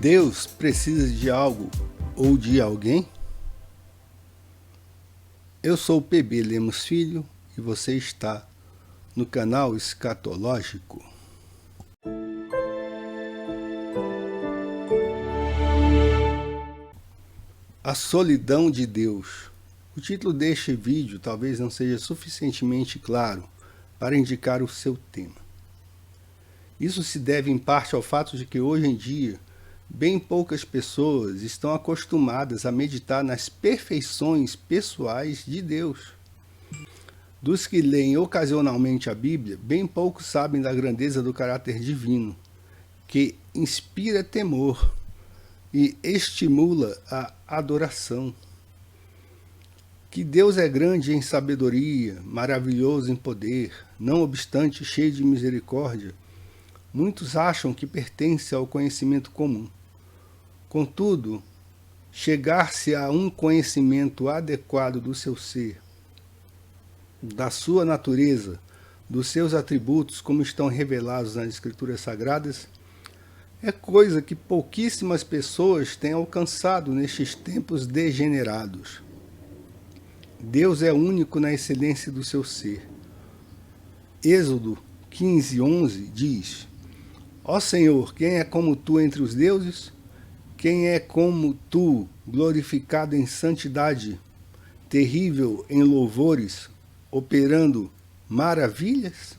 Deus precisa de algo ou de alguém? Eu sou o PB Lemos Filho e você está no canal Escatológico. A solidão de Deus. O título deste vídeo talvez não seja suficientemente claro para indicar o seu tema. Isso se deve em parte ao fato de que hoje em dia bem poucas pessoas estão acostumadas a meditar nas perfeições pessoais de Deus. Dos que leem ocasionalmente a Bíblia, bem poucos sabem da grandeza do caráter divino, que inspira temor e estimula a adoração. Que Deus é grande em sabedoria, maravilhoso em poder, não obstante cheio de misericórdia, muitos acham que pertence ao conhecimento comum. Contudo, chegar-se a um conhecimento adequado do seu ser, da sua natureza, dos seus atributos, como estão revelados nas Escrituras Sagradas, é coisa que pouquíssimas pessoas têm alcançado nestes tempos degenerados. Deus é único na excelência do seu ser. Êxodo 15:11 diz: Ó Senhor, quem é como tu entre os deuses? Quem é como tu, glorificado em santidade, terrível em louvores, operando maravilhas?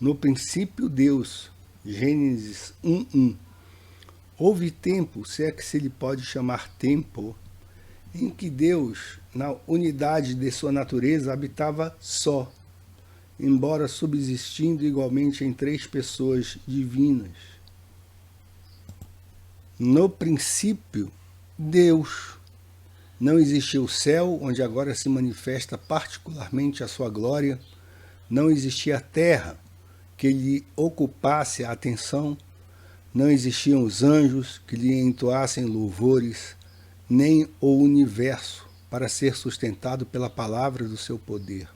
No princípio Deus, Gênesis 1:1. Houve tempo, se é que se lhe pode chamar tempo, em que Deus, na unidade de sua natureza, habitava só, embora subsistindo igualmente em três pessoas divinas. No princípio, Deus. Não existia o céu, onde agora se manifesta particularmente a sua glória. Não existia a terra, que lhe ocupasse a atenção. Não existiam os anjos, que lhe entoassem louvores, nem o universo, para ser sustentado pela palavra do seu poder.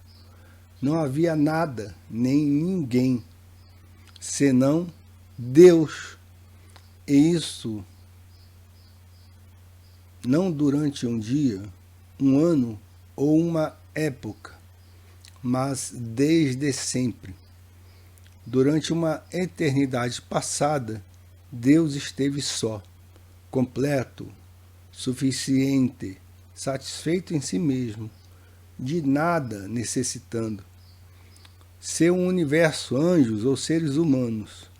Não havia nada, nem ninguém, senão Deus. E isso não durante um dia, um ano ou uma época, mas desde sempre. Durante uma eternidade passada, Deus esteve só, completo, suficiente, satisfeito em si mesmo, de nada necessitando. Se um universo, anjos ou seres humanos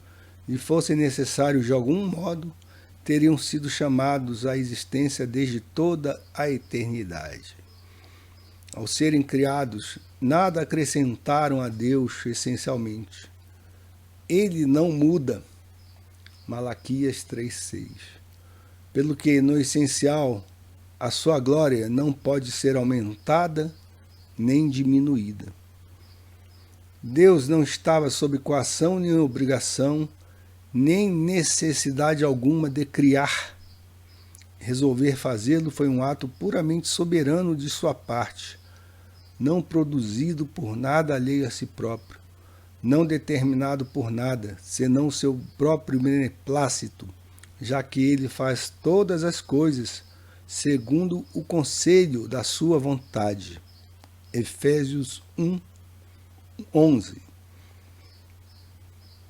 lhe fosse necessário de algum modo, teriam sido chamados à existência desde toda a eternidade. Ao serem criados, nada acrescentaram a Deus essencialmente. Ele não muda. Malaquias 3:6. Pelo que, no essencial, a sua glória não pode ser aumentada nem diminuída. Deus não estava sob coação nem obrigação, nem necessidade alguma de criar. Resolver fazê-lo foi um ato puramente soberano de sua parte, não produzido por nada alheio a si próprio, não determinado por nada, senão seu próprio beneplácito, já que ele faz todas as coisas segundo o conselho da sua vontade. Efésios 1:11.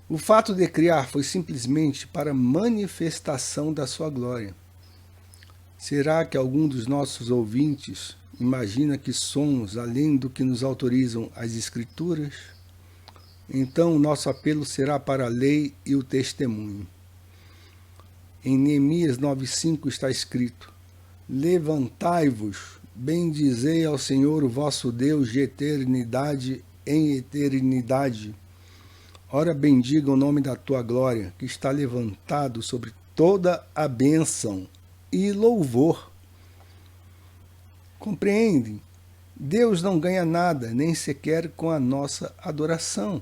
O fato de criar foi simplesmente para manifestação da sua glória. Será que algum dos nossos ouvintes imagina que somos além do que nos autorizam as Escrituras? Então nosso apelo será para a lei e o testemunho. Em Neemias 9:5 está escrito: Levantai-vos, bendizei ao Senhor o vosso Deus de eternidade em eternidade. Ora, bendiga o nome da tua glória, que está levantado sobre toda a bênção e louvor. Compreendem? Deus não ganha nada, nem sequer com a nossa adoração.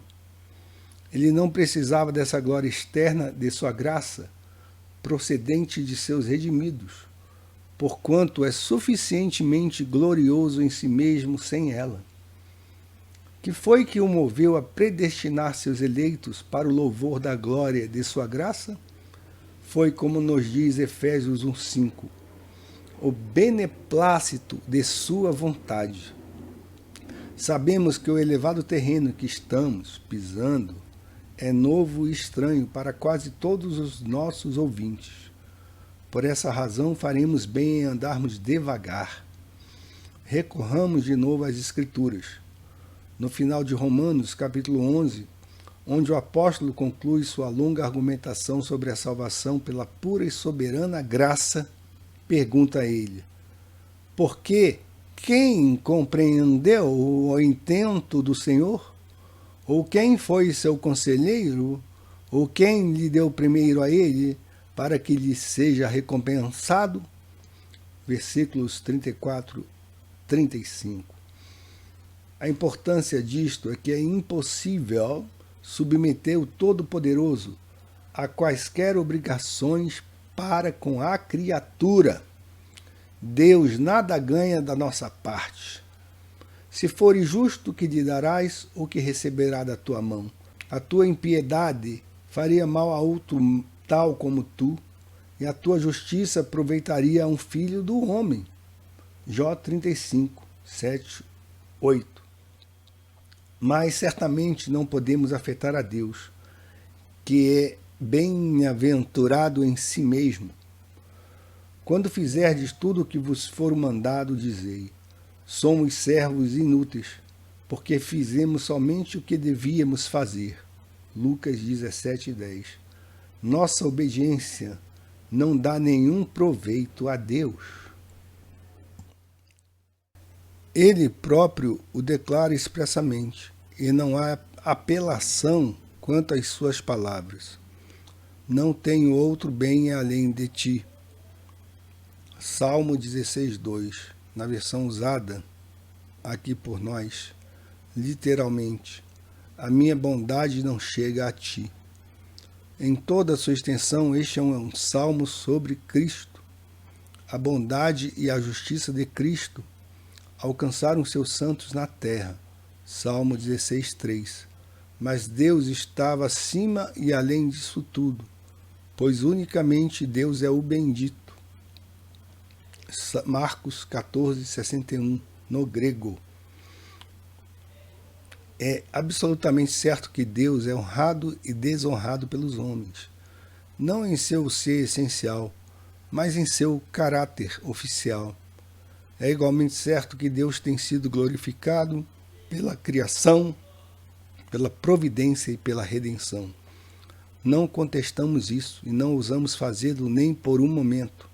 Ele não precisava dessa glória externa de sua graça, procedente de seus redimidos, porquanto é suficientemente glorioso em si mesmo sem ela. Que foi que o moveu a predestinar seus eleitos para o louvor da glória de sua graça? foi como nos diz Efésios 1:5, o beneplácito de sua vontade. Sabemos que o elevado terreno que estamos pisando é novo e estranho para quase todos os nossos ouvintes. Por essa razão faremos bem em andarmos devagar. Recorramos de novo às Escrituras. No final de Romanos, capítulo 11, onde o apóstolo conclui sua longa argumentação sobre a salvação pela pura e soberana graça, pergunta a ele: porque quem compreendeu o intento do Senhor? Ou quem foi seu conselheiro? Ou quem lhe deu primeiro a ele, para que lhe seja recompensado? Versículos 34, 35. A importância disto é que é impossível submeter o Todo-Poderoso a quaisquer obrigações para com a criatura. Deus nada ganha da nossa parte. Se fores justo, que lhe darás o que receberá da tua mão? A tua impiedade faria mal a outro tal como tu, e a tua justiça aproveitaria a um filho do homem. Jó 35, 7, 8. Mas certamente não podemos afetar a Deus, que é bem-aventurado em si mesmo. Quando fizerdes tudo o que vos for mandado, dizei: somos servos inúteis, porque fizemos somente o que devíamos fazer. Lucas 17:10. Nossa obediência não dá nenhum proveito a Deus. Ele próprio o declara expressamente, e não há apelação quanto às suas palavras. Não tenho outro bem além de ti. Salmo 16:2, na versão usada aqui por nós, literalmente: a minha bondade não chega a ti. Em toda a sua extensão, este é um salmo sobre Cristo. A bondade e a justiça de Cristo alcançaram seus santos na terra. Salmo 16:3. Mas Deus estava acima e além disso tudo, pois unicamente Deus é o bendito. Marcos 14:61, no grego. É absolutamente certo que Deus é honrado e desonrado pelos homens, não em seu ser essencial, mas em seu caráter oficial. É igualmente certo que Deus tem sido glorificado pela criação, pela providência e pela redenção. Não contestamos isso e não ousamos fazê-lo nem por um momento.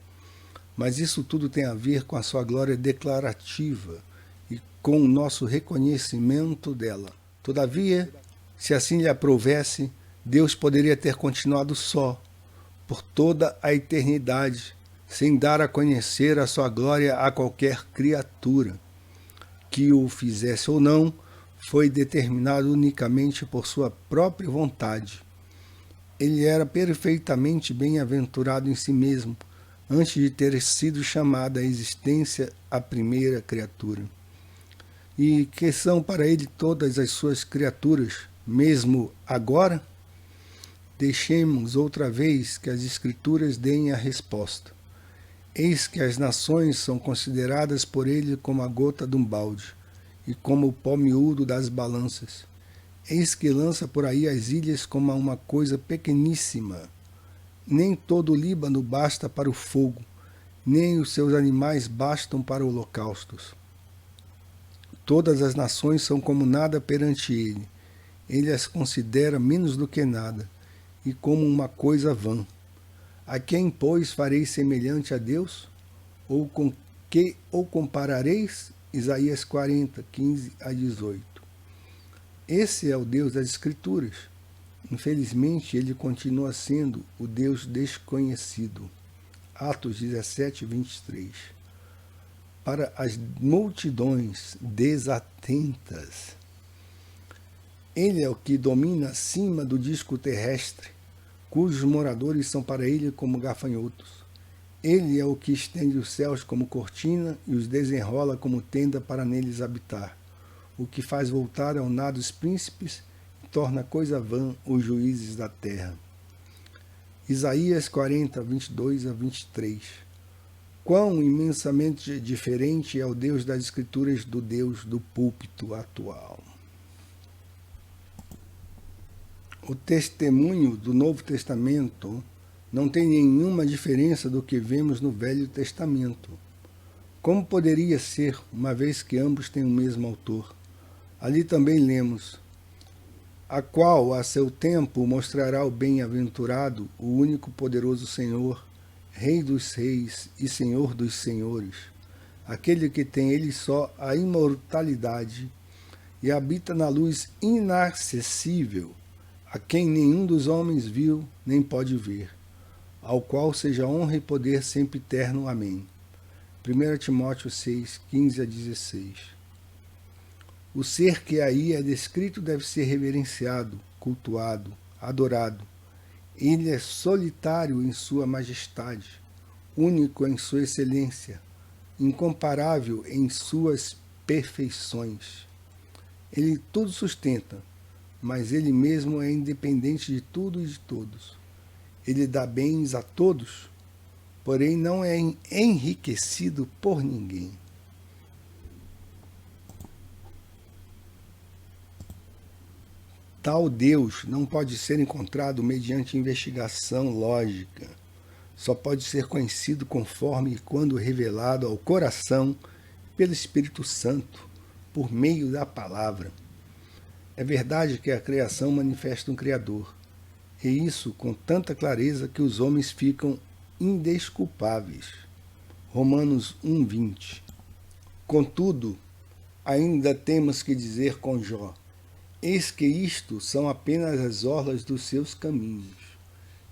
Mas isso tudo tem a ver com a sua glória declarativa e com o nosso reconhecimento dela. Todavia, se assim lhe aprovesse, Deus poderia ter continuado só, por toda a eternidade, sem dar a conhecer a sua glória a qualquer criatura. Que o fizesse ou não, foi determinado unicamente por sua própria vontade. Ele era perfeitamente bem-aventurado em si mesmo, antes de ter sido chamada à existência a primeira criatura. E que são para ele todas as suas criaturas, mesmo agora? Deixemos outra vez que as Escrituras deem a resposta. Eis que as nações são consideradas por ele como a gota de um balde, e como o pó miúdo das balanças. Eis que lança por aí as ilhas como uma coisa pequeníssima. Nem todo o Líbano basta para o fogo, nem os seus animais bastam para holocaustos. Todas as nações são como nada perante ele. Ele as considera menos do que nada, e como uma coisa vã. A quem, pois, fareis semelhante a Deus? Ou com que o comparareis? Isaías 40, 15-18. Esse é o Deus das Escrituras. Infelizmente, ele continua sendo o Deus desconhecido. Atos 17, 23. Para as multidões desatentas. Ele é o que domina acima do disco terrestre, cujos moradores são para ele como gafanhotos. Ele é o que estende os céus como cortina e os desenrola como tenda para neles habitar, o que faz voltar ao nado os príncipes e torna coisa vã os juízes da terra. Isaías 40, 22 a 23. Quão imensamente diferente é o Deus das Escrituras do Deus do púlpito atual. O testemunho do Novo Testamento não tem nenhuma diferença do que vemos no Velho Testamento. Como poderia ser, uma vez que ambos têm o mesmo autor? Ali também lemos: a qual a seu tempo mostrará o bem-aventurado, o único poderoso Senhor, Rei dos reis e Senhor dos senhores, aquele que tem ele só a imortalidade e habita na luz inacessível, a quem nenhum dos homens viu nem pode ver, ao qual seja honra e poder sempre eterno. Amém. 1 Timóteo 6, 15 a 16. O ser que aí é descrito deve ser reverenciado, cultuado, adorado. Ele é solitário em sua majestade, único em sua excelência, incomparável em suas perfeições. Ele tudo sustenta, mas ele mesmo é independente de tudo e de todos. Ele dá bens a todos, porém não é enriquecido por ninguém. Tal Deus não pode ser encontrado mediante investigação lógica. Só pode ser conhecido conforme e quando revelado ao coração pelo Espírito Santo, por meio da palavra. É verdade que a criação manifesta um Criador, e isso com tanta clareza que os homens ficam indesculpáveis. Romanos 1:20. Contudo, ainda temos que dizer com Jó: eis que isto são apenas as orlas dos seus caminhos,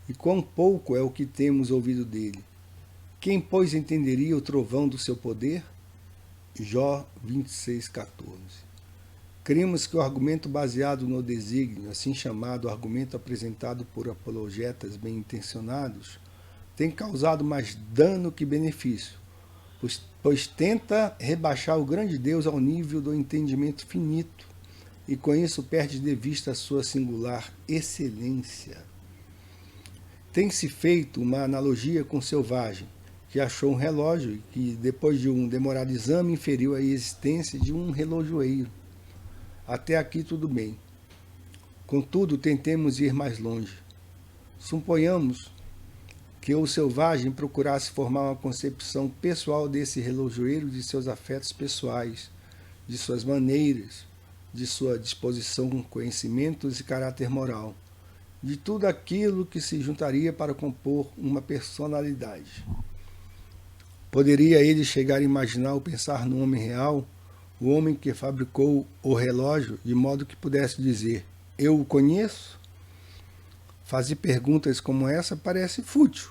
e quão pouco é o que temos ouvido dele. Quem, pois, entenderia o trovão do seu poder? Jó 26:14. Cremos que o argumento baseado no desígnio, assim chamado argumento apresentado por apologetas bem-intencionados, tem causado mais dano que benefício, pois tenta rebaixar o grande Deus ao nível do entendimento finito, e com isso perde de vista a sua singular excelência. Tem-se feito uma analogia com o selvagem, que achou um relógio e que, depois de um demorado exame, inferiu a existência de um relojoeiro. Até aqui tudo bem. Contudo, tentemos ir mais longe. Suponhamos que o selvagem procurasse formar uma concepção pessoal desse relojoeiro, de seus afetos pessoais, de suas maneiras, de sua disposição, conhecimentos e caráter moral, de tudo aquilo que se juntaria para compor uma personalidade. Poderia ele chegar a imaginar ou pensar no homem real, o homem que fabricou o relógio, de modo que pudesse dizer: eu o conheço? Fazer perguntas como essa parece fútil,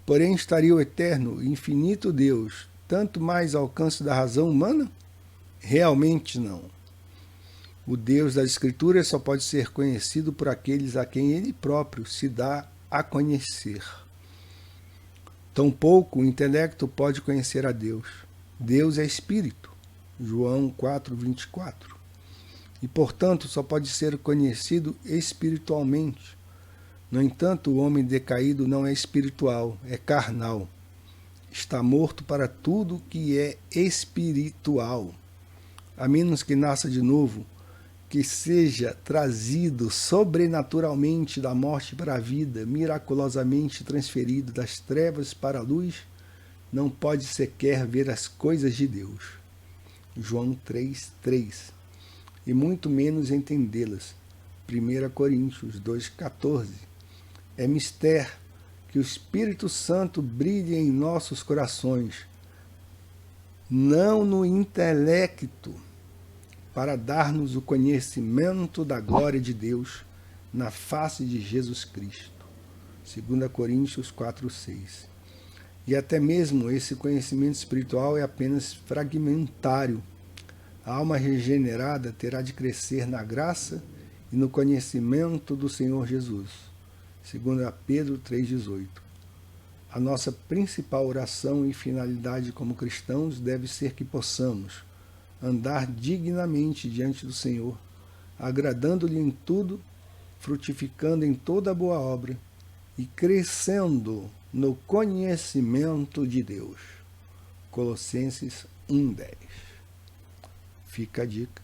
porém estaria o eterno e infinito Deus tanto mais ao alcance da razão humana? Realmente não. O Deus das Escrituras só pode ser conhecido por aqueles a quem ele próprio se dá a conhecer. Tampouco o intelecto pode conhecer a Deus. Deus é Espírito. João 4:24. E, portanto, só pode ser conhecido espiritualmente. No entanto, o homem decaído não é espiritual, é carnal. Está morto para tudo que é espiritual. A menos que nasça de novo, que seja trazido sobrenaturalmente da morte para a vida, miraculosamente transferido das trevas para a luz, não pode sequer ver as coisas de Deus. João 3:3. E muito menos entendê-las. 1 Coríntios 2:14. É mister que o Espírito Santo brilhe em nossos corações, não no intelecto, para dar-nos o conhecimento da glória de Deus na face de Jesus Cristo. 2 Coríntios 4:6. E até mesmo esse conhecimento espiritual é apenas fragmentário. A alma regenerada terá de crescer na graça e no conhecimento do Senhor Jesus. 2 Pedro 3:18. A nossa principal oração e finalidade como cristãos deve ser que possamos andar dignamente diante do Senhor, agradando-lhe em tudo, frutificando em toda boa obra e crescendo no conhecimento de Deus. Colossenses 1:10. Fica a dica.